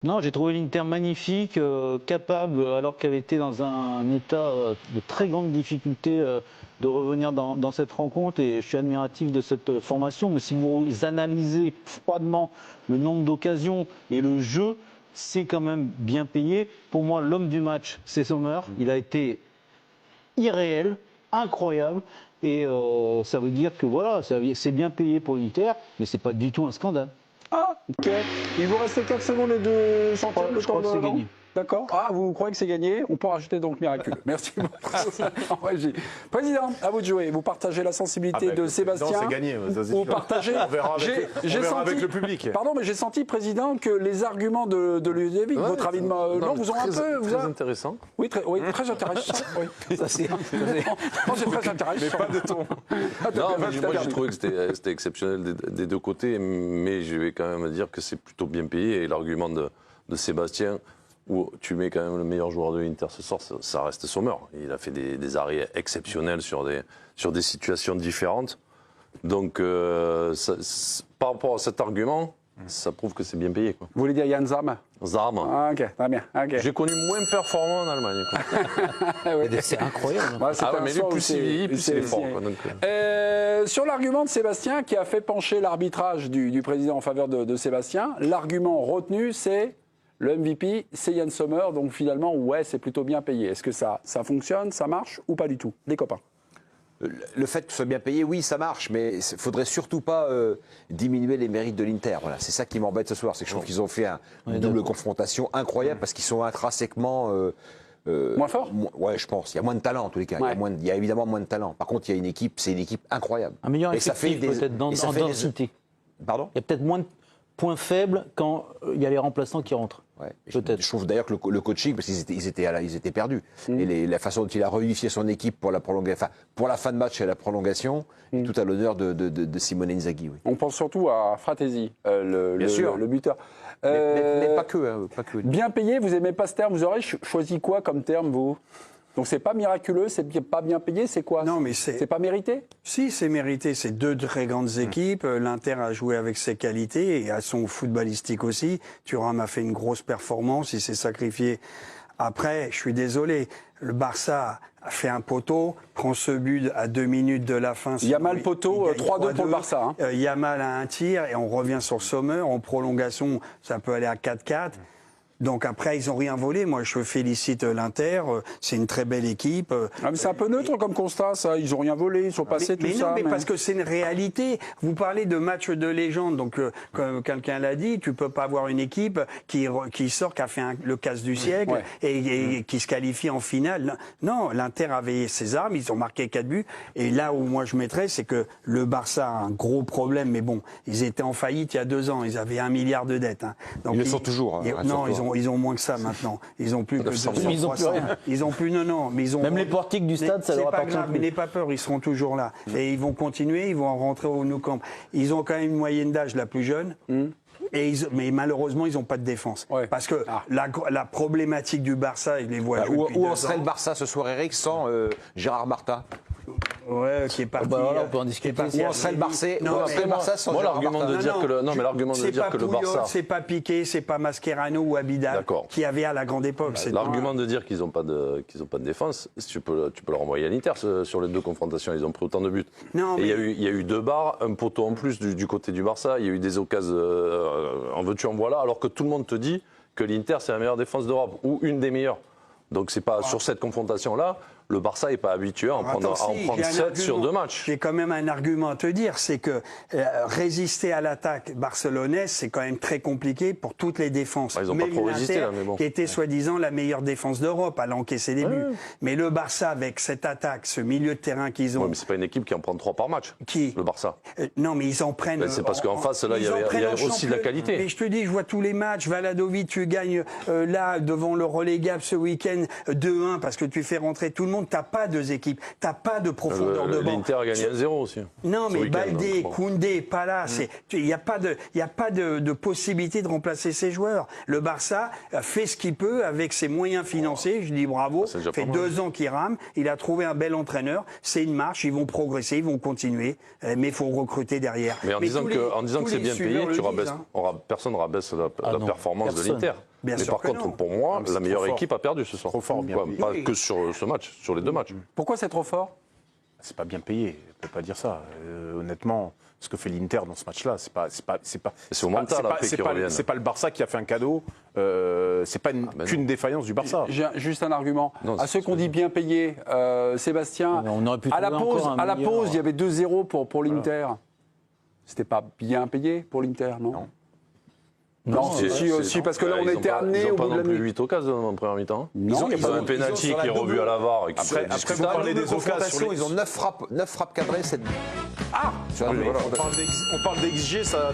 Non, j'ai trouvé l'Inter magnifique, capable, alors qu'elle était dans un état de très grande difficulté, de revenir dans cette rencontre. Et je suis admiratif de cette formation. Mais si vous analysez froidement le nombre d'occasions et le jeu, c'est quand même bien payé. Pour moi, l'homme du match, c'est Sommer. Il a été irréel, incroyable. Et ça veut dire que voilà, c'est bien payé pour l'Inter, mais c'est pas du tout un scandale. Ah, ok. Il vous restait 4 secondes et 2 centimes. Je crois que c'est gagné. D'accord. Ah, vous croyez que c'est gagné? On peut rajouter donc miraculeux. Merci beaucoup. Président, à vous de jouer. Vous partagez la sensibilité de Sébastien. Non, c'est gagné. Vous partagez. On verra avec le public. Pardon, mais j'ai senti, Président, que les arguments de Ludovic, votre avis de non, vous ont un peu. Très intéressant. Oui, très intéressant. Oui. Ça, c'est très intéressant. Mais pas de ton. Non, mais moi j'ai trouvé que c'était exceptionnel des deux côtés, mais je vais quand même dire que c'est plutôt bien payé. Et l'argument de Sébastien, où tu mets quand même le meilleur joueur de l'Inter ce soir, ça reste Sommer. Il a fait des arrêts exceptionnels sur des situations différentes. Donc, par rapport à cet argument, ça prouve que c'est bien payé, quoi. Vous voulez dire Yann Zam? Zam. Ah, ok, très bien. Okay. J'ai connu moins performant en Allemagne. C'est incroyable. Ouais, mais lui, plus il vieillit, plus il est fort. Sur l'argument de Sébastien, qui a fait pencher l'arbitrage du président en faveur de Sébastien, l'argument retenu, c'est le MVP, c'est Yann Sommer. Donc finalement, ouais, c'est plutôt bien payé. Est-ce que ça fonctionne, ça marche ou pas du tout? Les copains. Le fait que ce soit bien payé, oui, ça marche, mais il ne faudrait surtout pas diminuer les mérites de l'Inter. Voilà, c'est ça qui m'embête ce soir, c'est que je trouve qu'ils ont fait une double confrontation incroyable parce qu'ils sont intrinsèquement moins fort. Ouais, je pense. Il y a moins de talent en tous les cas. Ouais. Il y a évidemment moins de talent. Par contre, il y a une équipe, c'est une équipe incroyable. Un meilleur et ça fait effectif peut-être en densité. Pardon? Il y a peut-être moins de points faibles quand il y a les remplaçants qui rentrent. Ouais. Peut-être. Je trouve d'ailleurs que le coaching, parce qu'ils étaient perdus, et la façon dont il a reunifié son équipe pour la fin de match et la prolongation, est tout à l'honneur de Simone Inzaghi. Oui. On pense surtout à Fratesi, le buteur. Mais pas que. Bien payé, vous aimez pas ce terme, vous aurez choisi quoi comme terme, vous? Donc c'est pas miraculeux, c'est pas bien payé, c'est quoi? Non, mais c'est pas mérité? Si, c'est mérité. C'est deux très grandes équipes. L'Inter a joué avec ses qualités et à son footballistique aussi. Thuram a fait une grosse performance, il s'est sacrifié. Après, je suis désolé, le Barça a fait un poteau, prend ce but à 2 minutes de la fin. Yamal poteau, 3-2 pour le Barça. Hein. Yamal a un tir et on revient sur Sommer. En prolongation, ça peut aller à 4-4. Donc après, ils n'ont rien volé. Moi, je félicite l'Inter. C'est une très belle équipe. Ah, mais c'est un peu neutre comme constat, ça. Ils n'ont rien volé, ils sont passés tout ça. Mais parce que c'est une réalité. Vous parlez de match de légende. Donc, comme quelqu'un l'a dit, tu peux pas avoir une équipe qui sort, qui a fait le casse du siècle et qui se qualifie en finale. Non, l'Inter avait ses armes. Ils ont marqué 4 buts. Et là où moi je mettrais, c'est que le Barça a un gros problème. Mais bon, ils étaient en faillite il y a 2 ans. Ils avaient 1 milliard de dettes. Hein. Donc, ils le sont toujours. Non, ils ont moins que ça maintenant. Ils ont plus que 200, ils ont plus rien. Ils ont plus, non, mais ils ont. Même les portiques du stade, ça leur appartient plus. Mais n'aie pas peur, ils seront toujours là. Et ils vont continuer, ils vont rentrer au Nou Camp. Ils ont quand même une moyenne d'âge la plus jeune. Mais malheureusement, ils n'ont pas de défense. Ouais. Parce que la problématique du Barça, ils les voient jouer depuis 2 ans. Où en serait le Barça ce soir, Eric, sans Gérard Martin? Ouais, qui est parti. Voilà, on peut en discuter. Où en serait le Barça sans moi, Gérard l'argument Martin? de dire que le, non, mais l'argument de dire que le Barça. C'est pas Piqué, c'est pas Mascherano ou Abidal qui avait à la grande époque. L'argument de dire qu'ils n'ont pas de défense, tu peux leur envoyer à l'Inter sur les 2 confrontations. Ils ont pris autant de buts. Non, et il y a eu 2 barres, un poteau en plus du côté du Barça. Il y a eu des occasions en veux-tu en voilà, alors que tout le monde te dit que l'Inter c'est la meilleure défense d'Europe ou une des meilleures. Donc c'est pas sur cette confrontation-là. Le Barça n'est pas habitué à en prendre 7 sur 2 matchs. J'ai quand même un argument à te dire, c'est que résister à l'attaque barcelonaise, c'est quand même très compliqué pour toutes les défenses. Ils n'ont pas trop résisté, là, mais bon. Qui était soi-disant la meilleure défense d'Europe, à l'encaisser des buts. Mais le Barça, avec cette attaque, ce milieu de terrain qu'ils ont... Oui, mais c'est pas une équipe qui en prend 3 par match. Qui? Le Barça. Non, mais ils en prennent... C'est parce qu'en face, là, il y a aussi de la qualité. Mais je te dis, je vois tous les matchs. Valadovic, tu gagnes là, devant le relégable ce week-end, 2-1, parce que tu fais rentrer tout le monde. T'as pas 2 équipes. T'as pas de profondeur de banc. L'Inter a gagné 1-0 aussi. Non, mais Baldé, Koundé, pas là. Il n'y a pas de possibilité de remplacer ces joueurs. Le Barça fait ce qu'il peut avec ses moyens financiers. Je dis bravo. Ça fait 2 ans qu'il rame. Il a trouvé un bel entraîneur. C'est une marche. Ils vont progresser, ils vont continuer. Mais il faut recruter derrière. Mais en disant que c'est bien payé, personne ne rabaisse la performance de l'Inter. Bien Mais sûr par que contre, non. pour moi, mais c'est la meilleure trop fort. équipe a perdu ce soir. Trop fort, bien payé. Pas que sur ce match, sur les deux matchs. Pourquoi c'est trop fort? C'est pas bien payé, on peut pas dire ça. Honnêtement, ce que fait l'Inter dans ce match-là, c'est pas. C'est au mental après qu'ils reviennent. C'est pas le Barça qui a fait un cadeau. C'est pas qu'une défaillance du Barça. J'ai juste un argument. Non, à ceux qu'on dit bien payés, Sébastien, On aurait pu à la trouver pause, encore un à la meilleur- pause, il y avait 2-0 pour l'Inter. C'était pas bien payé pour l'Inter, non? Non, si, parce que là, on était amené Ils au n'ont pas bout de non la plus nuit. 8 occasions en première mi-temps. Non, Ils ont un penalty qui est revu à la VAR. Et qui Après, est après, vous discutable. parlez des occasions. Confrontation, ils ont 9 frappes cadrées. Ah, Sur la- on parle d'XG, ça a